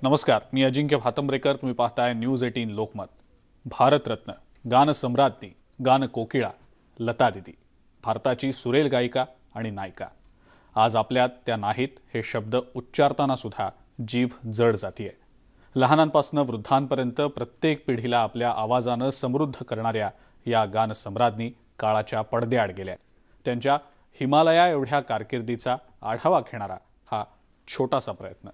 नमस्कार, मी अजिंक्य भातंब्रेकर. तुम्ही पाहताय न्यूज 18 लोकमत. भारतरत्न गानसम्राज्ञी, गानकोकिळा लता दीदी, भारताची सुरेल गायिका आणि नायिका. आज आपल्यात त्या नाहीत हे शब्द उच्चारताना सुद्धा जीभ जड जातीये. लहानांपासून वृद्धांपर्यंत प्रत्येक पिढीला आपल्या आवाजानं समृद्ध करणाऱ्या या गानसम्राज्ञी काळाच्या पडद्याआड गेल्या. त्यांच्या हिमालया एवढ्या कारकिर्दीचा आढावा घेणारा हा छोटासा प्रयत्न.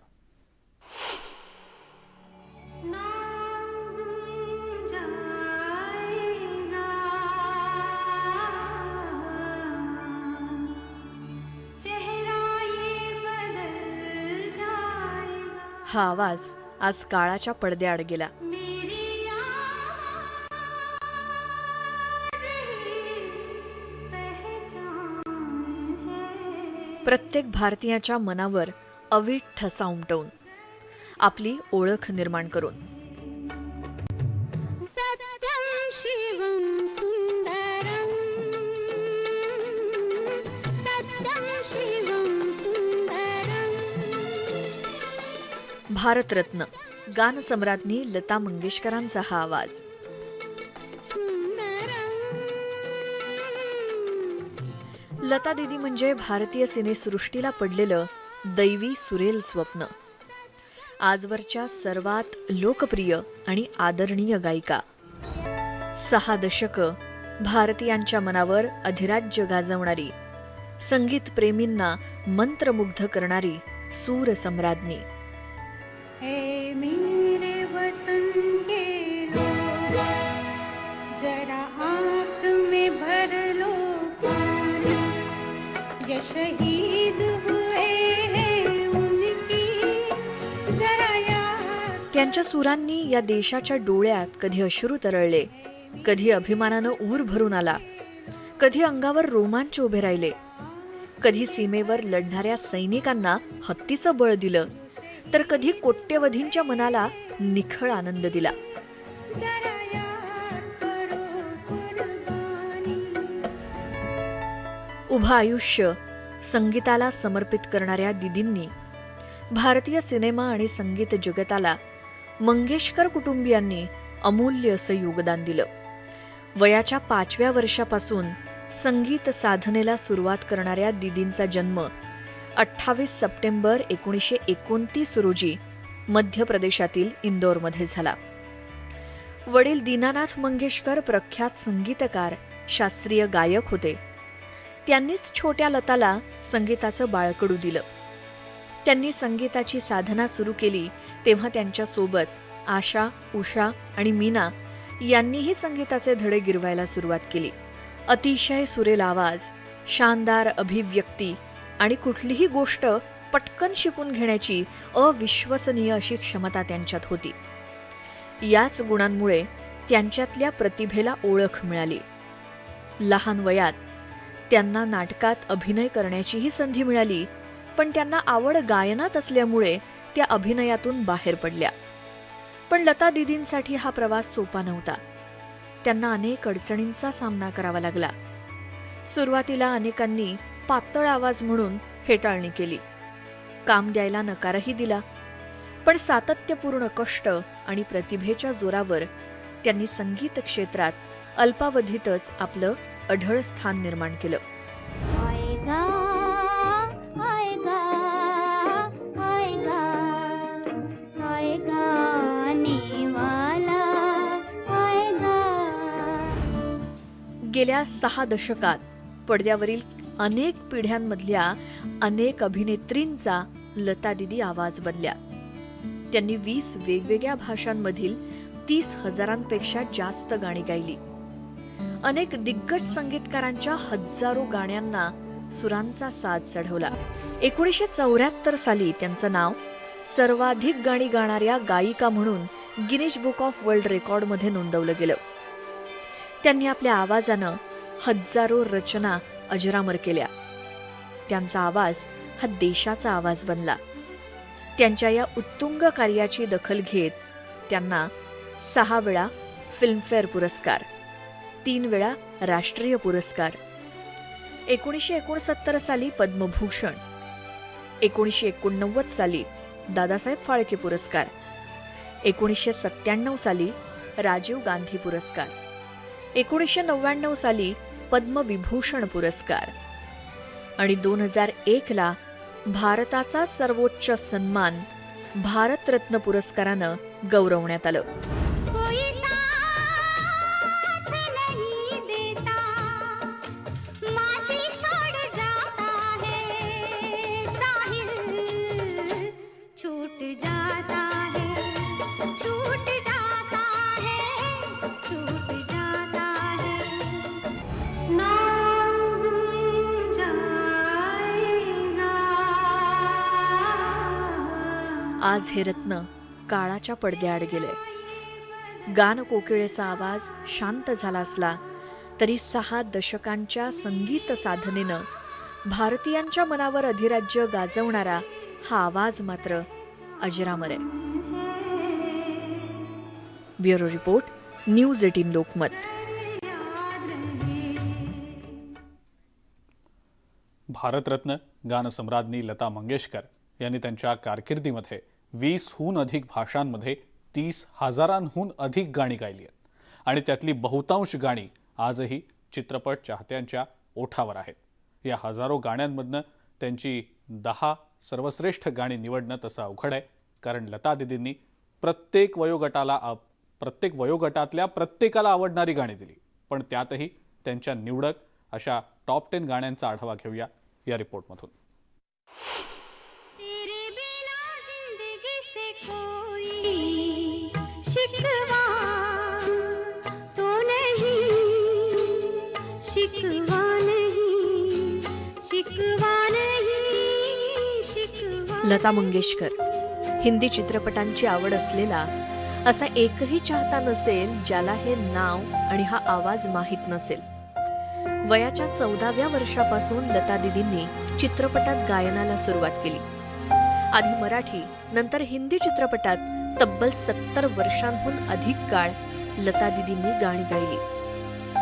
हा आवाज आज काळाच्या पडद्याआड गेला. प्रत्येक भारतीयाच्या मनावर अवीट ठसा उमटवून आपली ओळख निर्माण करून सत्यं शिवं सुंदरं, सत्यं शिवं सुंदरं. भारतरत्न गानसम्राज्ञी लता मंगेशकरांचा हा आवाज. लता दीदी म्हणजे भारतीय सिनेसृष्टीला पडलेलं दैवी सुरेल स्वप्न. आजवरच्या सर्वात लोकप्रिय आणि आदरणीय गायिका. 6 दशकं भारतीयांच्या मनावर अधिराज्य गाजवणारी, संगीत प्रेमींना मंत्रमुग्ध करणारी सूर सम्राज्ञी. हे मेरे वतन के लोग, जरा आँख में भर लो पानी, ये शहीद हुए हैं उनकी जरा याद. त्यांच्या सुरांनी या देशाच्या डोळ्यात कधी अश्रू तरळले, कधी अभिमानानं ऊर भरून आला, कधी अंगावर रोमांच उभे राहिले, कधी सीमेवर लढणाऱ्या सैनिकांना हत्तीचं बळ दिलं, तर कधी कोट्यवधींच्या मनाला निखळ आनंद दिला. जरा याद करो कुर्बानी. उभं आयुष्य संगीताला समर्पित करणाऱ्या दीदींनी भारतीय सिनेमा आणि संगीत जगताला मंगेशकर कुटुंबियांनी अमूल्य असं योगदान दिलं. वयाच्या 5व्या वर्षापासून संगीत साधनेला सुरुवात करणाऱ्या दीदींचा जन्म 28 सप्टेंबर 1929 रोजी मध्य प्रदेशातील इंदोरमध्ये झाला. वडील दीनानाथ मंगेशकर प्रख्यात संगीतकार, शास्त्रीय गायक होते. त्यांनीच छोट्या लताला संगीताचं बाळकडू दिलं. त्यांनी संगीताची साधना सुरू केली तेव्हा त्यांच्या सोबत आशा, उषा आणि मीना यांनीही संगीताचे धडे गिरवायला सुरुवात केली. अतिशय सुरेल आवाज, शानदार अभिव्यक्ती आणि कुठलीही गोष्ट पटकन शिकून घेण्याची अविश्वसनीय अशी क्षमता त्यांच्यात होती. याच गुणांमुळे त्यांच्यातल्या प्रतिभेला ओळख मिळाली. लहान वयात त्यांना नाटकात अभिनय करण्याचीही संधी मिळाली, पण त्यांना आवड गायनात असल्यामुळे त्या अभिनयातून बाहेर पडल्या. पण लता दीदींसाठी हा प्रवास सोपा नव्हता. त्यांना अनेक अडचणींचा सामना करावा लागला. सुरुवातीला अनेकांनी पातळ आवाज म्हणून हेटाळणी केली, काम द्यायला नकारही दिला. पण सातत्यपूर्ण कष्ट आणि प्रतिभेच्या जोरावर त्यांनी संगीत क्षेत्रात अल्पावधीतच आपलं अढळ स्थान निर्माण केलं. आएगा, आएगा, आएगा, आएगा आने वाला, आएगा. गेल्या 6 दशकात पडद्यावरील अनेक पिढ्यांमधल्या अनेक अभिनेत्रींचा लता दीदी आवाज बनल्या. त्यांनी 20 वेगवेगळ्या भाषांमधील 30,000पेक्षा जास्त गाणी गायली. अनेक दिग्गज संगीतकारांच्या हजारो गाण्यांना सुरांचा साज चढवला. 1974 साली त्यांचं नाव सर्वाधिक गाणी गाणाऱ्या गायिका म्हणून गिनीज बुक ऑफ वर्ल्ड रेकॉर्डमध्ये नोंदवलं गेलं. त्यांनी आपल्या आवाजानं हजारो रचना अजरामर केल्या. त्यांचा आवाज हा देशाचा आवाज बनला. त्यांच्या या उत्तुंग कार्याची दखल घेत त्यांना 6 वेळा फिल्मफेअर पुरस्कार, 3 वेळा राष्ट्रीय पुरस्कार, 1969 साली पद्मभूषण, 1989 साली दादासाहेब फाळके पुरस्कार, 1997 साली राजीव गांधी पुरस्कार, 1999 साली पद्मविभूषण पुरस्कार आणि 2001ला भारताचा सर्वोच्च सन्मान भारतरत्न पुरस्कारानं गौरवण्यात आलं. कोई साथ नहीं देता, माझी छोड़ जाता है साहिल, छूट जाता है, छूट जाता है, छूट जाता है, नाम गुम जाएगा. आज हे रत्न काळाच्या पडद्याआड गेले. गान कोकिळेचा आवाज शांत झाला असला तरी 6 दशकांच्या संगीत साधनेनं भारतीयांच्या मनावर अधिराज्य गाजवणारा हा आवाज मात्र अजरामर आहे. Bureau report, news 18 Lokmat. Bharat Ratna गानसम्राज्ञी लता मंगेशकर यांनी त्यांच्या कारकिर्दीमध्ये 20हून अधिक भाषांमध्ये 30,000हून अधिक गाणी गायली आहेत आणि त्यातली बहुतांश गाणी आजही चित्रपट चाहत्यांच्या ओठावर आहेत. या हजारो गाण्यांमधनं त्यांची 10 सर्वश्रेष्ठ गाणी निवडणं तसं अवघड आहे, कारण लता दीदींनी प्रत्येक वयोगटातल्या प्रत्येकाला आवडणारी गाणी दिली. पण त्यातही त्यांच्या निवडक अशा टॉप 10 गाण्यांचा आढावा घेऊया या रिपोर्टमधून. तेरे बिना जिंदगी से कोई शिकवा तो नहीं, शिकवा नहीं, शिकवा नहीं, शिकवा. लता मंगेशकर हिंदी चित्रपटांची आवड असलेला असा एकही चाहता नसेल ज्याला हे नाव आणि हा आवाज माहीत नसेल. वयाच्या 14व्या वर्षापासून लता दीदींनी चित्रपटात गायनाला सुरुवात केली. आधी मराठी, नंतर हिंदी चित्रपटात तब्बल 70 वर्षांहून अधिक काळ लता दीदींनी गाणी गायली.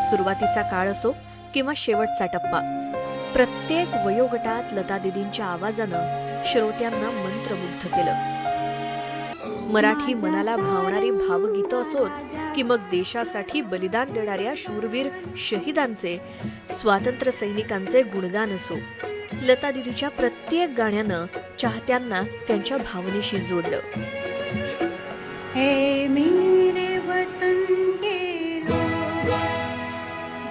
सुरुवातीचा काळ असो किंवा शेवटचा टप्पा, प्रत्येक वयोगटात लता दीदींच्या आवाजानं श्रोत्यांना मंत्रमुग्ध केलं. मराठी मनाला भावणारी भावगीतं असोत की मग देशासाठी बलिदान देणाऱ्या शूरवीर शहीदांचे, स्वातंत्र्य सैनिकांचे गुणगान असो, लता दीदीच्या प्रत्येक गाण्यानं चाहत्यांना त्यांच्या भावनेशी जोडलं. हे मेरे वतन के लोग,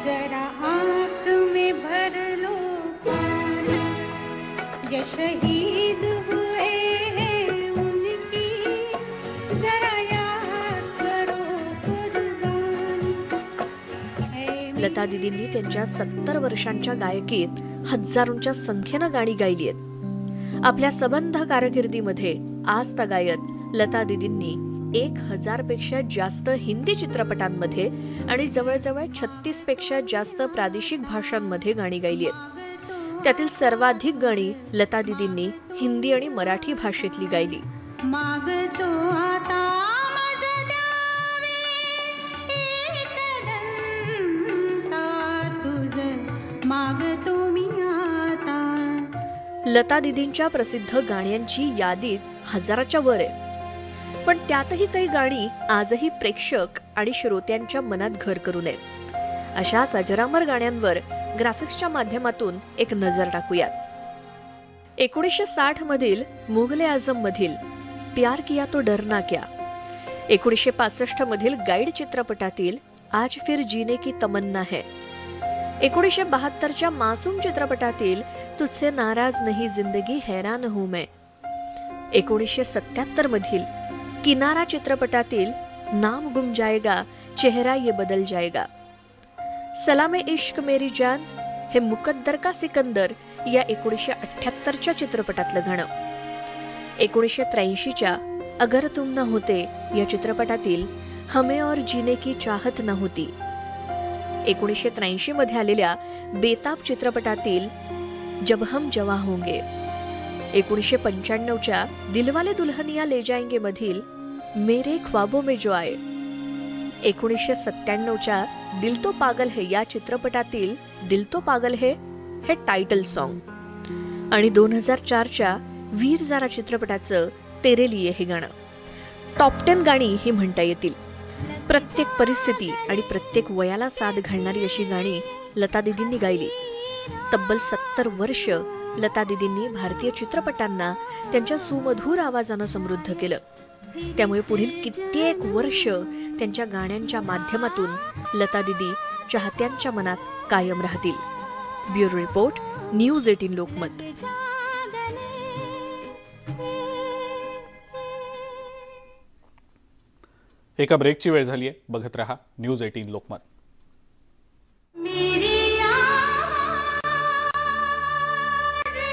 जरा आँख में भर लो पानी, ये शहीद हुए हैं उनकी, जरा याद करो कुर्बानी. लता दीदींनी त्यांच्या 70 वर्षांच्या गायकीत हजारोंच्या संख्येनं गाणी गायली आहेत. आपल्या सबंध कारकिर्दीमध्ये आज तागायत लता दीदींनी 1000 पेक्षा जास्त हिंदी चित्रपटांमध्ये आणि जवळजवळ 36 पेक्षा जास्त प्रादेशिक भाषांमध्ये गाणी गायली आहेत. त्यातील सर्वाधिक गाणी लता दीदींनी हिंदी आणि मराठी भाषेतली गायली. मागतो आता मज द्यावे एक दंता, तुझ मागतो मी आता. लता दीदींच्या प्रसिद्ध गाण्यांची यादीत हजाराच्या वर आहे. पण त्यातही काही गाणी आजही प्रेक्षक आणि श्रोत्यांच्या मनात घर करून आहेत. अशाच अजरामर गाण्यांवर ग्राफिक्सच्या माध्यमातून एक नजर टाकूयात. 1960 मधील मुगले आझम मधील प्यार किया तो डरना क्या, 1965 मधील गाईड चित्रपटातील आज फिर जीने की तमन्ना है, 1972च्या मासूम चित्रपटातील तुझसे नाराज नहीं जिंदगी हैरान हूं मैं, 1977 मधील किनारा चित्रपटातील नाम गुम जाएगा चेहरा ये बदल जाएगा, सलामे इश्क मेरी जान हे मुकद्दर का सिकंदर या 1978च्या चित्रपटातलं गाणं, 1983च्या अगर तुम न होते या चित्रपटातील हमें और जीने की चाहत न होती, 1983 मध्ये आलेल्या बेताब चित्रपटातील जब हम जवा होंगे, 1995च्या दिलवाले दुल्हनिया ले जाएंगे मधील मेरे ख्वाबों में जो आए, 1997च्या दिल तो पागल है या चित्रपटातील दिल तो पागल है हे टायटल सॉन्ग आणि 2004च्या वीर जारा चित्रपटाचं तेरे लिए हे गाणं. टॉप 10 गाणी ही म्हणता येतील. प्रत्येक परिस्थिती आणि प्रत्येक वयाला साथ घालणारी अशी गाणी लता दीदींनी गायली. तब्बल 70 वर्ष लता दीदींनी भारतीय चित्रपटांना त्यांच्या सुमधुर आवाजानं समृद्ध केलं. त्यामुळे पुढील कित्येक वर्ष त्यांच्या गाण्यांच्या माध्यमातून लता दीदी चाहत्यांच्या मनात कायम राहतील. Bureau report, news 18 Lokmat. एका ब्रेकची वेळ झाली आहे. बघत रहा न्यूज 18 लोकमत. मेरी आवाज़ ही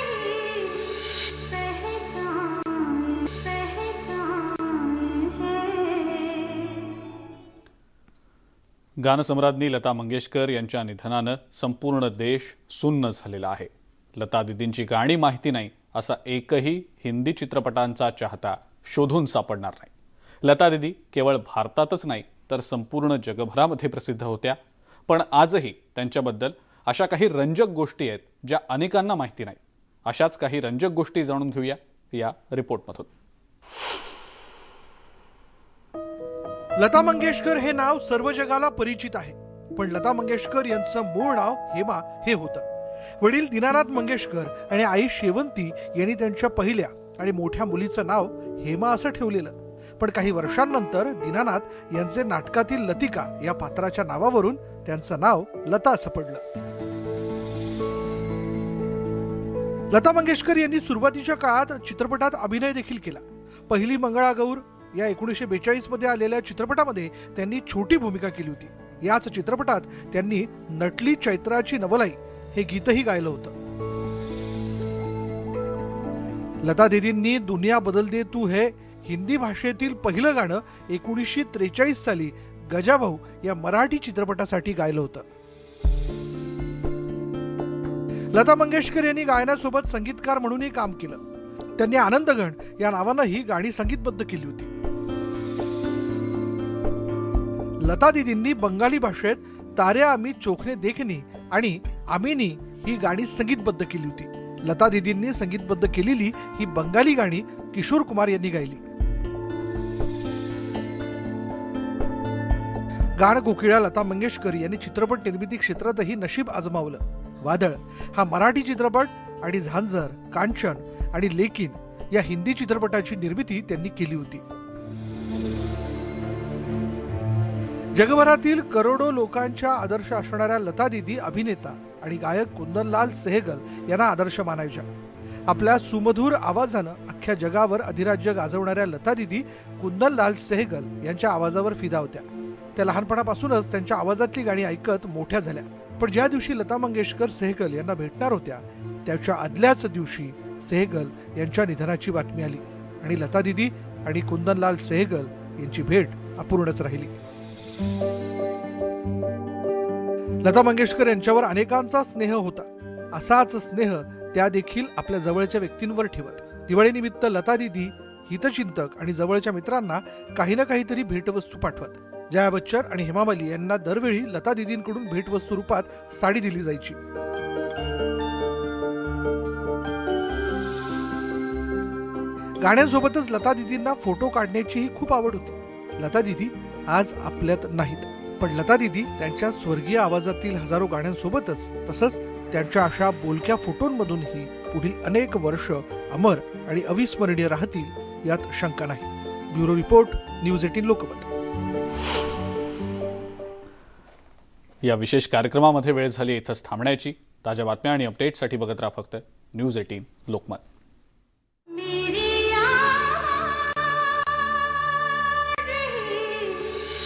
पहचान है. गानसम्राज्ञी लता मंगेशकर यांच्या निधनानं संपूर्ण देश सुन्न झालेला आहे. लता दीदींची गाणी माहिती नाही असा एकही हिंदी चित्रपटांचा चाहता शोधून सापडणार नाही. लता दीदी केवळ भारतातच नाही तर संपूर्ण जगभरामध्ये प्रसिद्ध होत्या. पण आजही त्यांच्याबद्दल अशा काही रंजक गोष्टी आहेत ज्या अनेकांना माहिती नाही. अशाच काही रंजक गोष्टी जाणून घेऊया या रिपोर्टमधून. लता मंगेशकर हे नाव सर्व जगाला परिचित आहे, पण लता मंगेशकर यांचं मूळ नाव हेमा हे होतं. वडील दीनानाथ मंगेशकर आणि आई शेवंती यांनी त्यांच्या पहिल्या आणि मोठ्या मुलीचं नाव हेमा असं ठेवलेलं. पण काही वर्षांनंतर दीनानाथ यांचे नाटकातील लतिका या पात्राच्या नावावरून त्यांचं नाव लता असं पडलं. लता मंगेशकर यांनी सुरुवातीच्या काळात चित्रपटात अभिनय देखील केला. पहिली मंगळागौर या 1942 मध्ये आलेल्या चित्रपटामध्ये त्यांनी छोटी भूमिका केली होती. याच चित्रपटात त्यांनी नटली चैत्राची नवलाई हे गीतही गायलं होतं. लता दीदींनी दुनिया बदल दे तू है हिंदी भाषेतील पहिलं गाणं 1943 साली गजाभाऊ या मराठी चित्रपटासाठी गायलं होतं. लता मंगेशकर यांनी गायनासोबत संगीतकार म्हणूनही काम केलं. त्यांनी आनंदगण या नावानं ही गाणी संगीतबद्ध केली होती. लता दीदींनी बंगाली भाषेत ताऱ्या आम्ही चोखने देखनी आणि आमिनी ही गाणी संगीतबद्ध केली होती. लता दीदींनी संगीतबद्ध केलेली ही बंगाली गाणी किशोर कुमार यांनी गायली. गानकोकिळा लता मंगेशकर यांनी चित्रपट निर्मिती क्षेत्रातही नशीब आजमावलं. वादळ हा मराठी चित्रपट आणि झांझर, कांचन आणि लेकिन या हिंदी चित्रपटाची निर्मिती त्यांनी केली होती. जगभरातील करोडो लोकांच्या आदर्श असणाऱ्या लता दीदी अभिनेता आणि गायक कुंदनलाल सेहगल यांना आदर्श मानायच्या. आपल्या सुमधुर आवाजानं अख्ख्या जगावर अधिराज्य गाजवणाऱ्या लता दीदी कुंदनलाल सेहगल यांच्या आवाजावर फिदा होत्या. त्या लहानपणापासूनच त्यांच्या आवाजातली गाणी ऐकत मोठ्या झाल्या. पण ज्या दिवशी लता मंगेशकर सेहगल यांना भेटणार होत्या त्याच्या आदल्याच दिवशी सेहगल यांच्या निधनाची बातमी आली आणि लता दीदी आणि कुंदनलाल सेहगल यांची भेट अपूर्णच राहिली. लता मंगेशकर यांच्यावर अनेकांचा स्नेह होता. असाच स्नेह त्या देखील आपल्या जवळच्या व्यक्तींवर ठेवत. दिवाळीनिमित्त लता दीदी हितचिंतक आणि जवळच्या मित्रांना काही ना काहीतरी भेटवस्तू पाठवत. जया बच्चन आणि हेमा मालिनी यांना दरवेळी लता दीदींकडून भेटवस्तू रूपात साडी दिली जायची. गाण्यांसोबतच लता दीदींना फोटो काढण्याचीही खूप आवड होती. लता दीदी आज आपल्यात नाहीत, पण लता दीदी त्यांच्या स्वर्गीय आवाजातील हजारो गाण्यांसोबतच तसंच त्यांच्या अशा बोलक्या फोटोंमधूनही पुढील अनेक वर्ष अमर आणि अविस्मरणीय राहतील यात शंका नाही. Bureau report, news 18 Lokmat. या विशेष कार्यक्रमामध्ये वेळ झाली इथंच थांबण्याची. ताज्या बातम्या आणि अपडेट्ससाठी बघत राहा फक्त न्यूज 18 लोकमत.